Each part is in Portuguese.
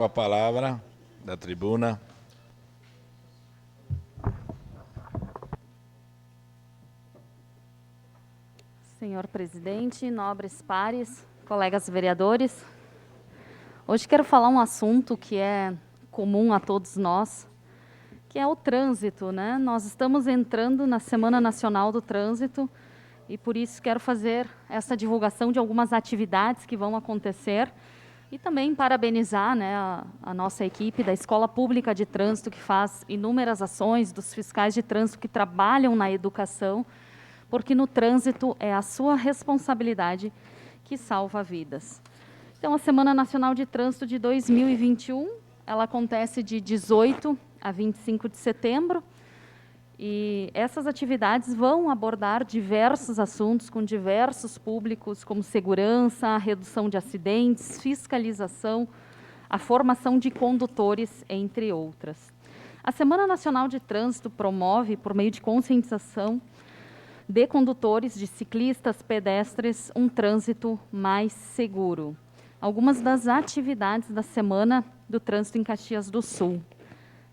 Com a palavra da tribuna. Senhor presidente, nobres pares, colegas vereadores, hoje quero falar um assunto que é comum a todos nós, que é o trânsito, né? Nós estamos entrando na Semana Nacional do Trânsito e por isso quero fazer essa divulgação de algumas atividades que vão acontecer e também parabenizar, né, a nossa equipe da Escola Pública de Trânsito, que faz inúmeras ações, dos fiscais de trânsito que trabalham na educação, porque no trânsito é a sua responsabilidade que salva vidas. Então, a Semana Nacional de Trânsito de 2021, ela acontece de 18 a 25 de setembro, e essas atividades vão abordar diversos assuntos com diversos públicos, como segurança, a redução de acidentes, fiscalização, a formação de condutores, entre outras. A Semana Nacional de Trânsito promove, por meio de conscientização de condutores, de ciclistas, pedestres, um trânsito mais seguro. Algumas das atividades da Semana do Trânsito em Caxias do Sul.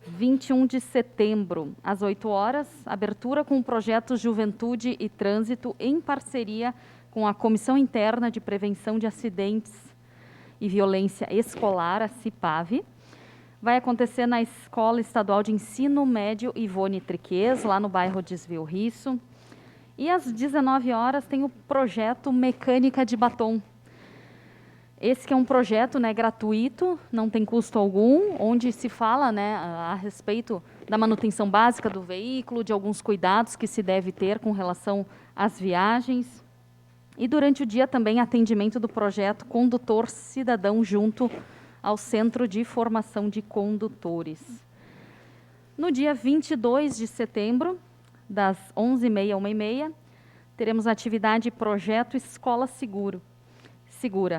21 de setembro, às 8 horas, abertura com o projeto Juventude e Trânsito, em parceria com a Comissão Interna de Prevenção de Acidentes e Violência Escolar, a CIPAV. Vai acontecer na Escola Estadual de Ensino Médio Ivone Triques, lá no bairro Desvio Risso. E às 19 horas tem o projeto Mecânica de Batom. Esse que é um projeto, né, gratuito, não tem custo algum, onde se fala, né, a respeito da manutenção básica do veículo, de alguns cuidados que se deve ter com relação às viagens. E durante o dia também atendimento do projeto Condutor Cidadão junto ao Centro de Formação de Condutores. No dia 22 de setembro, das 11h30 a 1h30, teremos a atividade Projeto Escola Segura,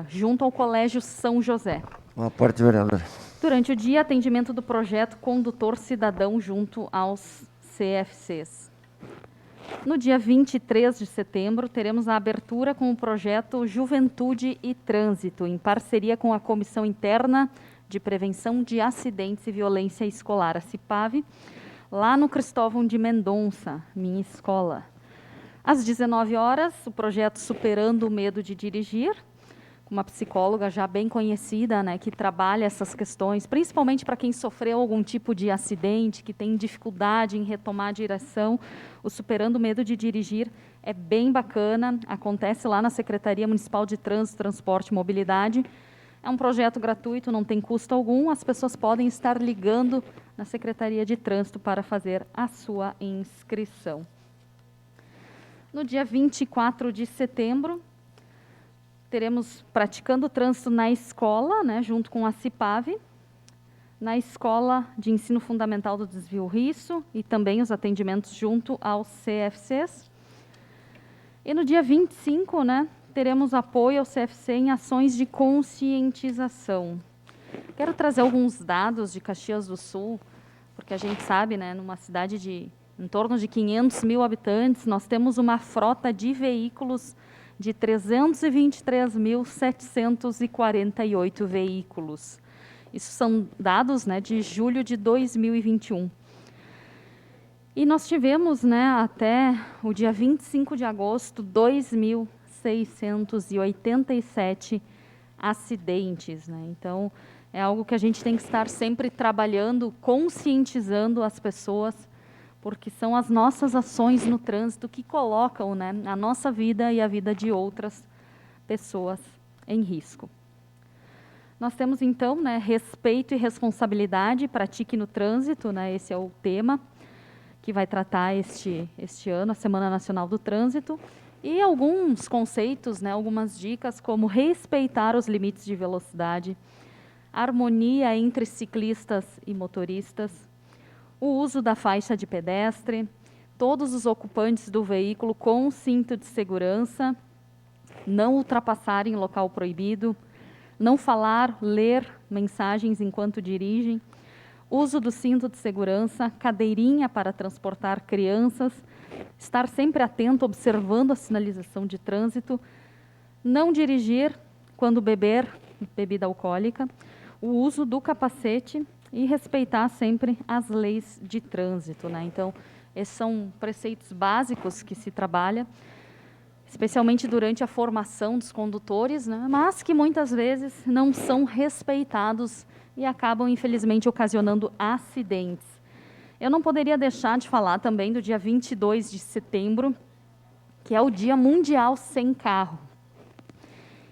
junto ao Colégio São José. Uma parte, vereador. Durante o dia, atendimento do projeto Condutor Cidadão junto aos CFCs. No dia 23 de setembro, teremos a abertura com o projeto Juventude e Trânsito, em parceria com a Comissão Interna de Prevenção de Acidentes e Violência Escolar, a CIPAV, lá no Cristóvão de Mendonça, minha escola. Às 19 horas, o projeto Superando o Medo de Dirigir, uma psicóloga já bem conhecida, né, que trabalha essas questões, principalmente para quem sofreu algum tipo de acidente, que tem dificuldade em retomar a direção. O Superando o Medo de Dirigir é bem bacana, acontece lá na Secretaria Municipal de Trânsito, Transporte e Mobilidade. É um projeto gratuito, não tem custo algum, as pessoas podem estar ligando na Secretaria de Trânsito para fazer a sua inscrição. No dia 24 de setembro, teremos Praticando Trânsito na Escola, né, junto com a CIPAV, na Escola de Ensino Fundamental do Desvio Risso e também os atendimentos junto aos CFCs. E no dia 25, né, teremos apoio ao CFC em ações de conscientização. Quero trazer alguns dados de Caxias do Sul, porque a gente sabe, né, numa cidade de em torno de 500 mil habitantes, nós temos uma frota de veículos de 323.748 veículos. Isso são dados, né, de julho de 2021. E nós tivemos, né, até o dia 25 de agosto, 2.687 acidentes, né? Então, é algo que a gente tem que estar sempre trabalhando, conscientizando as pessoas, porque são as nossas ações no trânsito que colocam, né, a nossa vida e a vida de outras pessoas em risco. Nós temos, então, né, respeito e responsabilidade, pratique no trânsito, né, esse é o tema que vai tratar este ano, a Semana Nacional do Trânsito, e alguns conceitos, né, algumas dicas, como respeitar os limites de velocidade, harmonia entre ciclistas e motoristas, o uso da faixa de pedestre, todos os ocupantes do veículo com cinto de segurança, não ultrapassar em local proibido, não falar, ler mensagens enquanto dirigem, uso do cinto de segurança, cadeirinha para transportar crianças, estar sempre atento, observando a sinalização de trânsito, não dirigir quando beber bebida alcoólica, o uso do capacete e respeitar sempre as leis de trânsito, né? Então, esses são preceitos básicos que se trabalha, especialmente durante a formação dos condutores, né? Mas que muitas vezes não são respeitados e acabam, infelizmente, ocasionando acidentes. Eu não poderia deixar de falar também do dia 22 de setembro, que é o Dia Mundial Sem Carro.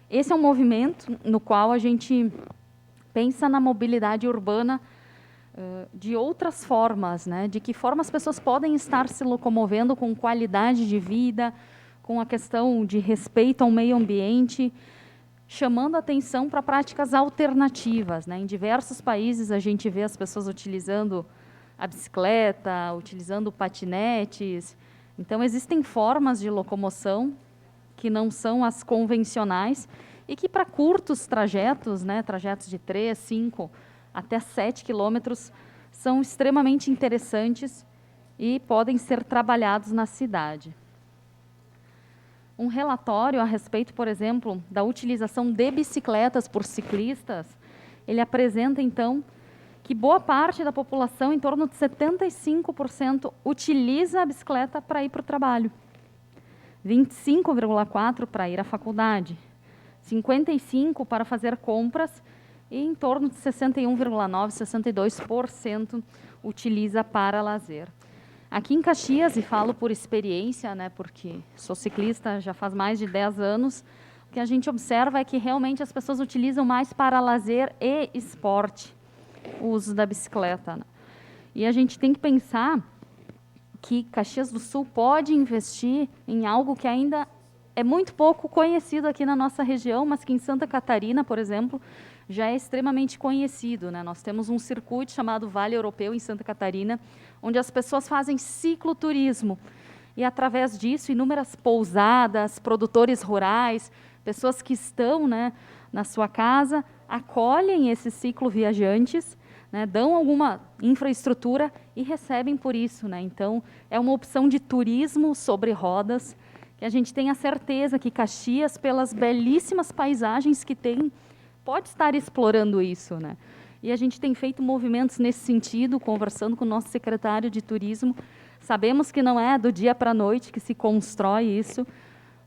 Esse é um movimento no qual a gente pensa na mobilidade urbana de outras formas, né? De que forma as pessoas podem estar se locomovendo com qualidade de vida, com a questão de respeito ao meio ambiente, chamando atenção para práticas alternativas, né? Em diversos países a gente vê as pessoas utilizando a bicicleta, utilizando patinetes. Então, existem formas de locomoção que não são as convencionais e que, para curtos trajetos, né, trajetos de 3, 5 até 7 quilômetros, são extremamente interessantes e podem ser trabalhados na cidade. Um relatório a respeito, por exemplo, da utilização de bicicletas por ciclistas, ele apresenta, então, que boa parte da população, em torno de 75%, utiliza a bicicleta para ir para o trabalho, 25,4% para ir à faculdade, 55% para fazer compras e em torno de 61,9%, 62% utiliza para lazer. Aqui em Caxias, e falo por experiência, né, porque sou ciclista já faz mais de 10 anos, o que a gente observa é que realmente as pessoas utilizam mais para lazer e esporte o uso da bicicleta, né? E a gente tem que pensar que Caxias do Sul pode investir em algo que ainda é muito pouco conhecido aqui na nossa região, mas que em Santa Catarina, por exemplo, já é extremamente conhecido, né? Nós temos um circuito chamado Vale Europeu em Santa Catarina, onde as pessoas fazem cicloturismo. E, através disso, inúmeras pousadas, produtores rurais, pessoas que estão, né, na sua casa, acolhem esses cicloviajantes, né, dão alguma infraestrutura e recebem por isso, né? Então, é uma opção de turismo sobre rodas, que a gente tem a certeza que Caxias, pelas belíssimas paisagens que tem, pode estar explorando isso, né? E a gente tem feito movimentos nesse sentido, conversando com o nosso secretário de turismo. Sabemos que não é do dia para a noite que se constrói isso,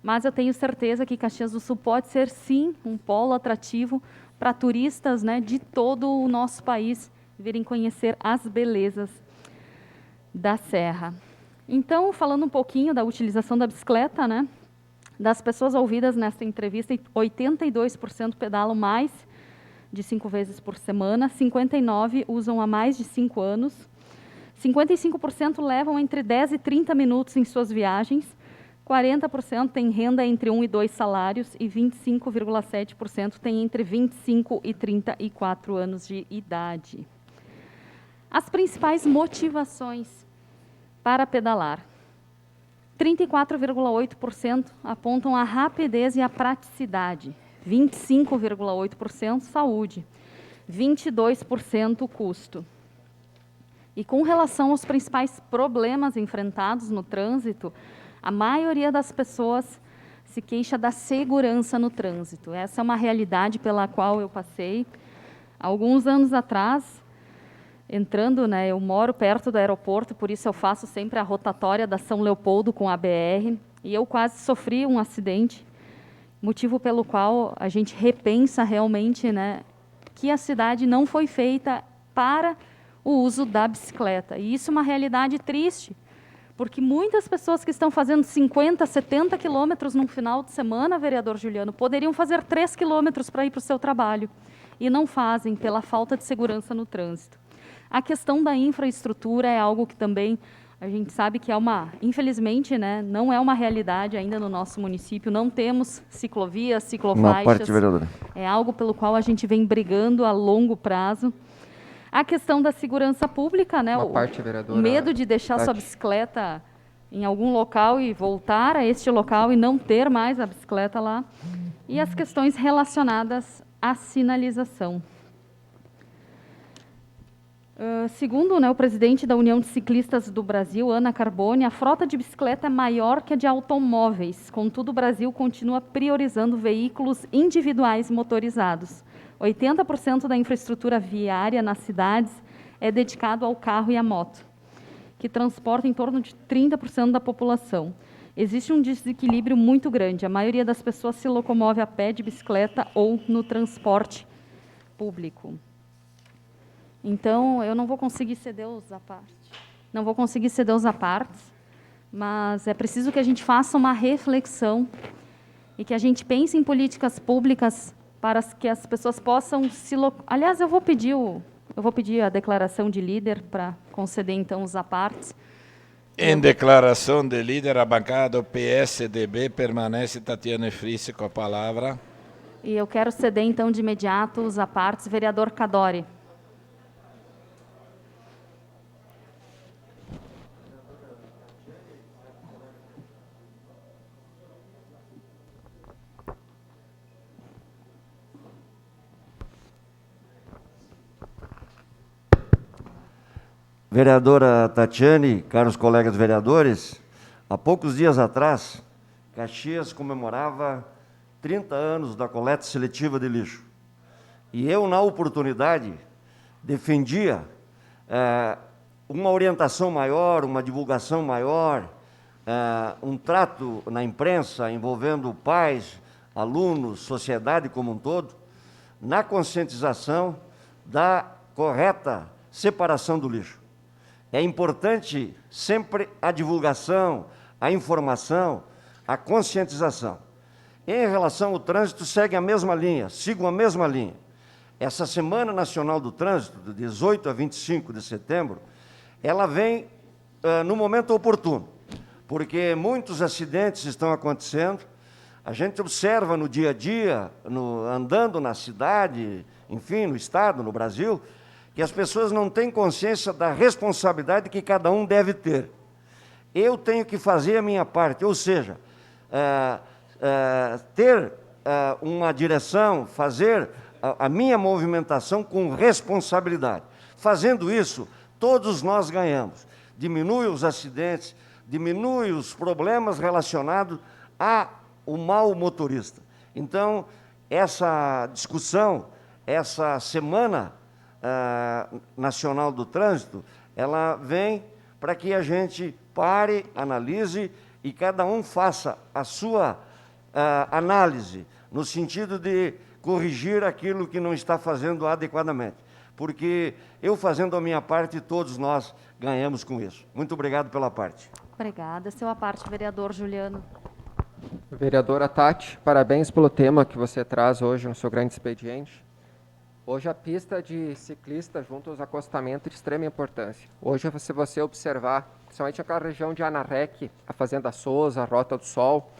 mas eu tenho certeza que Caxias do Sul pode ser, sim, um polo atrativo para turistas, né, de todo o nosso país virem conhecer as belezas da Serra. Então, falando um pouquinho da utilização da bicicleta, né, das pessoas ouvidas nesta entrevista, 82% pedalam mais de 5 vezes por semana, 59% usam há mais de 5 anos, 55% levam entre 10 e 30 minutos em suas viagens, 40% têm renda entre 1 e 2 salários e 25,7% têm entre 25 e 34 anos de idade. As principais motivações para pedalar. 34,8% apontam a rapidez e a praticidade, 25,8% saúde, 22% custo. E com relação aos principais problemas enfrentados no trânsito, a maioria das pessoas se queixa da segurança no trânsito. Essa é uma realidade pela qual eu passei. Alguns anos atrás, entrando, né, eu moro perto do aeroporto, por isso eu faço sempre a rotatória da São Leopoldo com a BR, e eu quase sofri um acidente, motivo pelo qual a gente repensa realmente, né, que a cidade não foi feita para o uso da bicicleta. E isso é uma realidade triste, porque muitas pessoas que estão fazendo 50, 70 quilômetros num final de semana, vereador Juliano, poderiam fazer 3 quilômetros para ir para o seu trabalho, e não fazem pela falta de segurança no trânsito. A questão da infraestrutura é algo que também a gente sabe que é infelizmente, né, não é uma realidade ainda no nosso município, não temos ciclovias, ciclofaixas. Uma parte, vereadora. É algo pelo qual a gente vem brigando a longo prazo. A questão da segurança pública, né, o medo de deixar sua bicicleta em algum local e voltar a este local e não ter mais a bicicleta lá. E as questões relacionadas à sinalização. Segundo, né, o presidente da União de Ciclistas do Brasil, Ana Carboni, a frota de bicicleta é maior que a de automóveis. Contudo, o Brasil continua priorizando veículos individuais motorizados. 80% da infraestrutura viária nas cidades é dedicado ao carro e à moto, que transporta em torno de 30% da população. Existe um desequilíbrio muito grande. A maioria das pessoas se locomove a pé, de bicicleta ou no transporte público. Então, eu não vou conseguir ceder os apartes. Não vou conseguir ceder os apartes, mas é preciso que a gente faça uma reflexão e que a gente pense em políticas públicas para que as pessoas possam se... Aliás, eu vou pedir a declaração de líder para conceder, então, os apartes. Em declaração de líder, a bancada do PSDB permanece Tatiana Frisse com a palavra. E eu quero ceder, então, de imediato os apartes. Vereador Cadori. Vereadora Tatiane, caros colegas vereadores, há poucos dias atrás, Caxias comemorava 30 anos da coleta seletiva de lixo. E eu, na oportunidade, defendia uma orientação maior, uma divulgação maior, um trato na imprensa envolvendo pais, alunos, sociedade como um todo, na conscientização da correta separação do lixo. É importante sempre a divulgação, a informação, a conscientização. Em relação ao trânsito, segue a mesma linha, sigam a mesma linha. Essa Semana Nacional do Trânsito, de 18 a 25 de setembro, ela vem no momento oportuno, porque muitos acidentes estão acontecendo, a gente observa no dia a dia, andando na cidade, enfim, no estado, no Brasil, que as pessoas não têm consciência da responsabilidade que cada um deve ter. Eu tenho que fazer a minha parte, ou seja, ter uma direção, fazer a minha movimentação com responsabilidade. Fazendo isso, todos nós ganhamos. Diminui os acidentes, diminui os problemas relacionados ao mau motorista. Então, essa discussão, essa Semana Nacional do Trânsito, ela vem para que a gente pare, analise e cada um faça a sua análise, no sentido de corrigir aquilo que não está fazendo adequadamente. Porque eu fazendo a minha parte, todos nós ganhamos com isso. Muito obrigado pela parte. Obrigada. Seu parte, vereador Juliano. Vereadora Tati, parabéns pelo tema que você traz hoje no seu grande expediente. Hoje a pista de ciclista junto aos acostamentos é de extrema importância. Hoje, se você observar, principalmente aquela região de Anarrec, a Fazenda Souza, a Rota do Sol,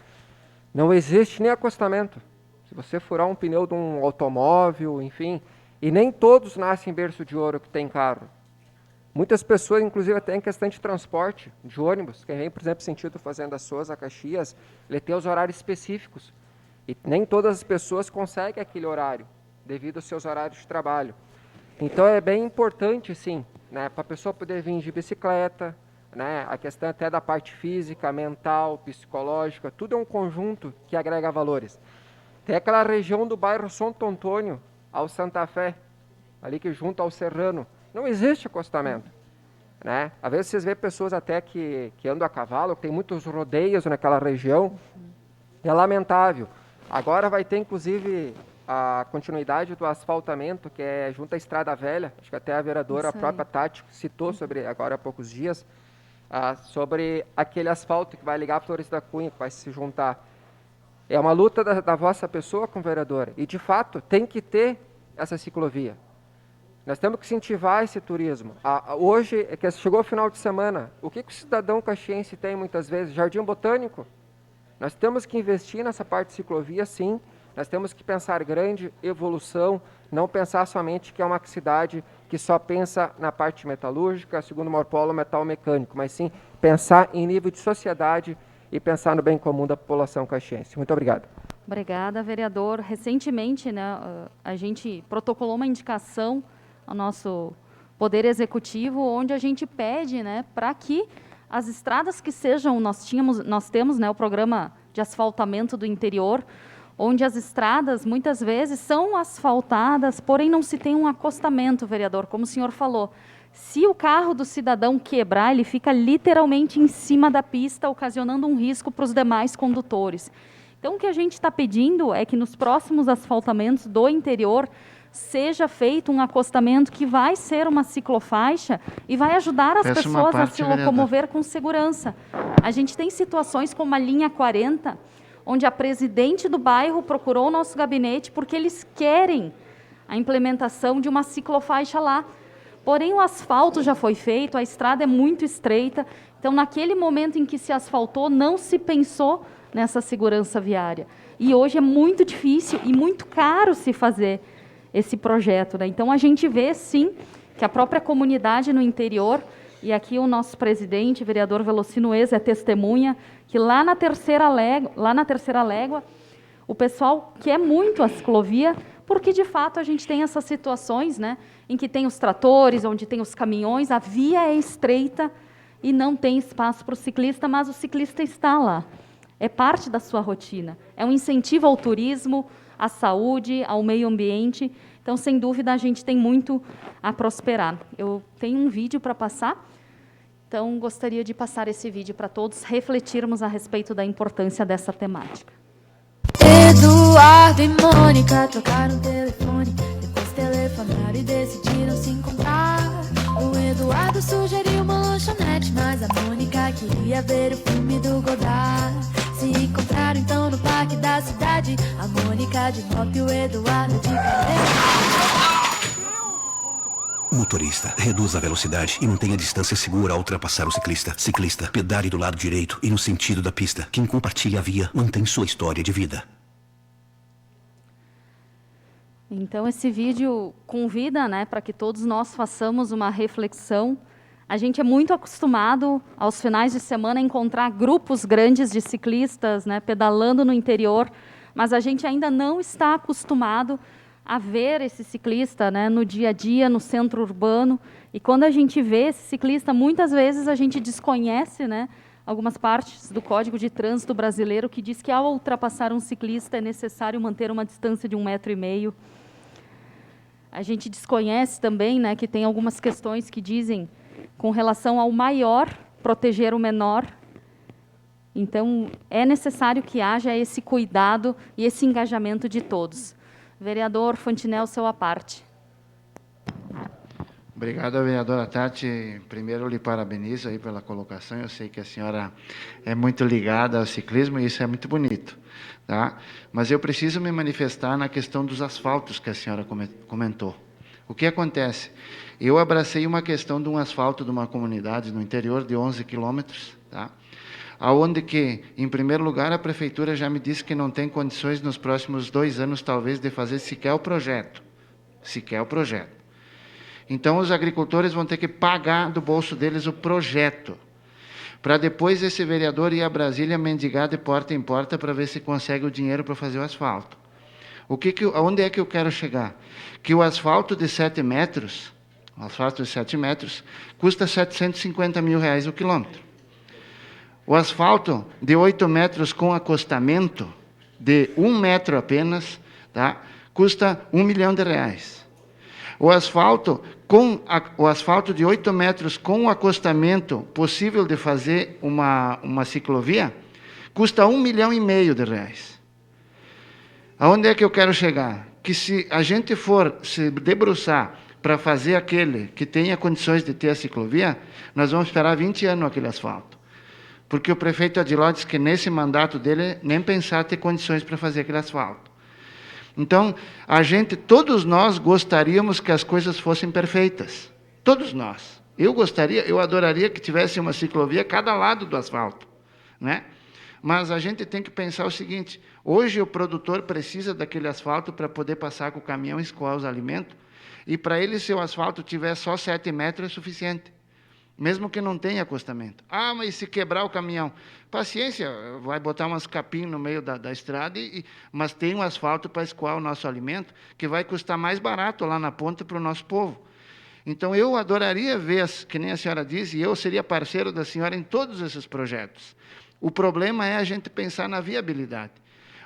não existe nem acostamento. Se você furar um pneu de um automóvel, enfim, e nem todos nascem em berço de ouro que tem carro. Muitas pessoas, inclusive até em questão de transporte, de ônibus, quem vem, por exemplo, sentido Fazenda Souza, Caxias, ele tem os horários específicos. E nem todas as pessoas conseguem aquele horário, devido aos seus horários de trabalho. Então, é bem importante, sim, né, para a pessoa poder vir de bicicleta, né, a questão até da parte física, mental, psicológica, tudo é um conjunto que agrega valores. Tem aquela região do bairro Santo Antônio, ao Santa Fé, ali que junto ao Serrano, não existe acostamento. Né? Às vezes vocês vê pessoas até que andam a cavalo, que tem muitos rodeios naquela região, é lamentável. Agora vai ter, inclusive, a continuidade do asfaltamento, que é junto à Estrada Velha, acho que até a vereadora, a própria Tati, citou sobre, agora há poucos dias, sobre aquele asfalto que vai ligar a Flores da Cunha, que vai se juntar. É uma luta da vossa pessoa com o vereador, e de fato tem que ter essa ciclovia. Nós temos que incentivar esse turismo. Hoje, que chegou o final de semana, o que o cidadão caxiense tem muitas vezes? Jardim Botânico. Nós temos que investir nessa parte de ciclovia, sim. Nós temos que pensar grande, evolução, não pensar somente que é uma cidade que só pensa na parte metalúrgica, segundo o maior polo metal mecânico, mas sim pensar em nível de sociedade e pensar no bem comum da população caxiense. Muito obrigado. Obrigada, vereador. Recentemente, né, a gente protocolou uma indicação ao nosso Poder Executivo, onde a gente pede, né, para que as estradas que sejam, nós temos, né, o programa de asfaltamento do interior, onde as estradas, muitas vezes, são asfaltadas, porém não se tem um acostamento, vereador, como o senhor falou. Se o carro do cidadão quebrar, ele fica literalmente em cima da pista, ocasionando um risco para os demais condutores. Então, o que a gente está pedindo é que nos próximos asfaltamentos do interior seja feito um acostamento que vai ser uma ciclofaixa e vai ajudar as pessoas a se locomover com segurança. A gente tem situações como a linha 40, onde a presidente do bairro procurou o nosso gabinete porque eles querem a implementação de uma ciclofaixa lá. Porém, o asfalto já foi feito, a estrada é muito estreita, então, naquele momento em que se asfaltou, não se pensou nessa segurança viária. E hoje é muito difícil e muito caro se fazer esse projeto, né? Então, a gente vê, sim, que a própria comunidade no interior, e aqui o nosso presidente, vereador Velocino Ex, é testemunha, que lá na terceira légua, o pessoal quer muito a ciclovia, porque, de fato, a gente tem essas situações, né, em que tem os tratores, onde tem os caminhões, a via é estreita e não tem espaço para o ciclista, mas o ciclista está lá. É parte da sua rotina. É um incentivo ao turismo, à saúde, ao meio ambiente. Então, sem dúvida, a gente tem muito a prosperar. Eu tenho um vídeo para passar, então gostaria de passar esse vídeo para todos refletirmos a respeito da importância dessa temática. Eduardo e Mônica trocaram telefone, depois telefonaram e decidiram se encontrar. O Eduardo sugeriu uma lanchonete, mas a Mônica queria ver o filme do Godard. Se encontraram então no parque da cidade, a Mônica de moto e o Eduardo de cadeira. Motorista, reduza a velocidade e mantenha a distância segura ao ultrapassar o ciclista. Ciclista, pedale do lado direito e no sentido da pista. Quem compartilha a via mantém sua história de vida. Então, esse vídeo convida, né, para que todos nós façamos uma reflexão. A gente é muito acostumado, aos finais de semana, a encontrar grupos grandes de ciclistas, né, pedalando no interior, mas a gente ainda não está acostumado a ver esse ciclista, né, no dia a dia, no centro urbano. E quando a gente vê esse ciclista, muitas vezes a gente desconhece, né, algumas partes do Código de Trânsito brasileiro que diz que, ao ultrapassar um ciclista, é necessário manter uma distância de 1,5 m. A gente desconhece também, né, que tem algumas questões que dizem, com relação ao maior, proteger o menor. Então, é necessário que haja esse cuidado e esse engajamento de todos. Vereador Fantinel, seu à parte. Obrigado, vereadora Tati. Primeiro, lhe parabenizo aí pela colocação. Eu sei que a senhora é muito ligada ao ciclismo e isso é muito bonito, tá? Mas eu preciso me manifestar na questão dos asfaltos que a senhora comentou. O que acontece? Eu abracei uma questão de um asfalto de uma comunidade no interior de 11 quilômetros, tá? Aonde que, em primeiro lugar, a prefeitura já me disse que não tem condições nos próximos 2 anos, talvez, de fazer sequer o projeto. Sequer o projeto. Então, os agricultores vão ter que pagar do bolso deles o projeto, para depois esse vereador ir a Brasília mendigar de porta em porta para ver se consegue o dinheiro para fazer o asfalto. Onde é que eu quero chegar? Que o asfalto de 7 metros, custa R$750 mil o quilômetro. O asfalto de 8 metros com acostamento, de 1 metro apenas, tá, custa R$1 milhão. O asfalto de 8 metros com acostamento possível de fazer uma ciclovia, custa R$1,5 milhão. Aonde é que eu quero chegar? Que se a gente for se debruçar para fazer aquele que tenha condições de ter a ciclovia, nós vamos esperar 20 anos aquele asfalto. Porque o prefeito Adiló disse que nesse mandato dele nem pensar ter condições para fazer aquele asfalto. Então, todos nós gostaríamos que as coisas fossem perfeitas. Todos nós. Eu adoraria que tivesse uma ciclovia a cada lado do asfalto, né? Mas a gente tem que pensar o seguinte: hoje o produtor precisa daquele asfalto para poder passar com o caminhão e escoar os alimentos, e para ele, se o asfalto tiver só 7 metros, é suficiente. Mesmo que não tenha acostamento. Ah, mas se quebrar o caminhão? Paciência, vai botar umas capim no meio da estrada, mas tem um asfalto para escoar o nosso alimento, que vai custar mais barato lá na ponta para o nosso povo. Então, eu adoraria ver, que nem a senhora diz, e eu seria parceiro da senhora em todos esses projetos. O problema é a gente pensar na viabilidade.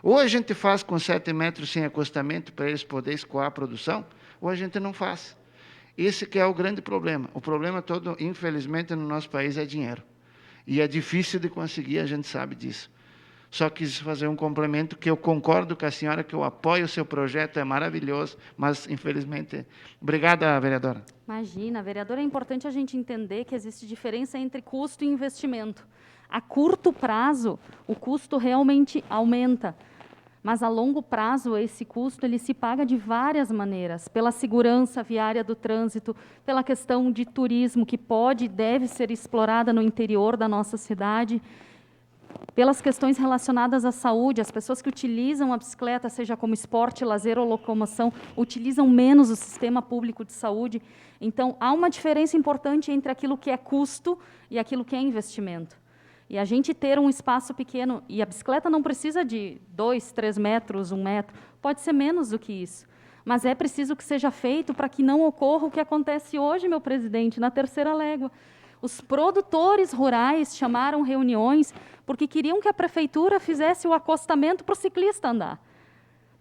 Ou a gente faz com 7 metros sem acostamento para eles poderem escoar a produção, ou a gente não faz. Esse que é o grande problema. O problema todo, infelizmente, no nosso país é dinheiro. E é difícil de conseguir, a gente sabe disso. Só quis fazer um complemento que eu concordo com a senhora, que eu apoio o seu projeto, é maravilhoso, mas, infelizmente... Obrigada, vereadora. Imagina, vereadora, é importante a gente entender que existe diferença entre custo e investimento. A curto prazo, o custo realmente aumenta, mas a longo prazo, esse custo ele se paga de várias maneiras, pela segurança viária do trânsito, pela questão de turismo, que pode e deve ser explorada no interior da nossa cidade, pelas questões relacionadas à saúde. As pessoas que utilizam a bicicleta, seja como esporte, lazer ou locomoção, utilizam menos o sistema público de saúde. Então, há uma diferença importante entre aquilo que é custo e aquilo que é investimento. E a gente ter um espaço pequeno, e a bicicleta não precisa de 2, 3 metros, 1 metro, pode ser menos do que isso. Mas é preciso que seja feito para que não ocorra o que acontece hoje, meu presidente, na Terceira Légua. Os produtores rurais chamaram reuniões porque queriam que a prefeitura fizesse o acostamento para o ciclista andar,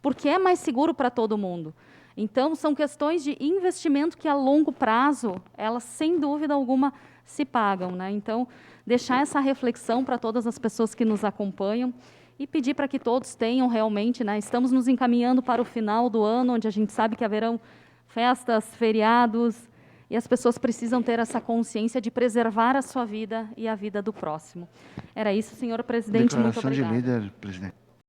porque é mais seguro para todo mundo. Então, são questões de investimento que, a longo prazo, elas, sem dúvida alguma, se pagam, né? Então, deixar essa reflexão para todas as pessoas que nos acompanham e pedir para que todos tenham realmente, né? Estamos nos encaminhando para o final do ano, onde a gente sabe que haverão festas, feriados, e as pessoas precisam ter essa consciência de preservar a sua vida e a vida do próximo. Era isso, senhor presidente. Muito obrigada. Declaração de líder, presidente.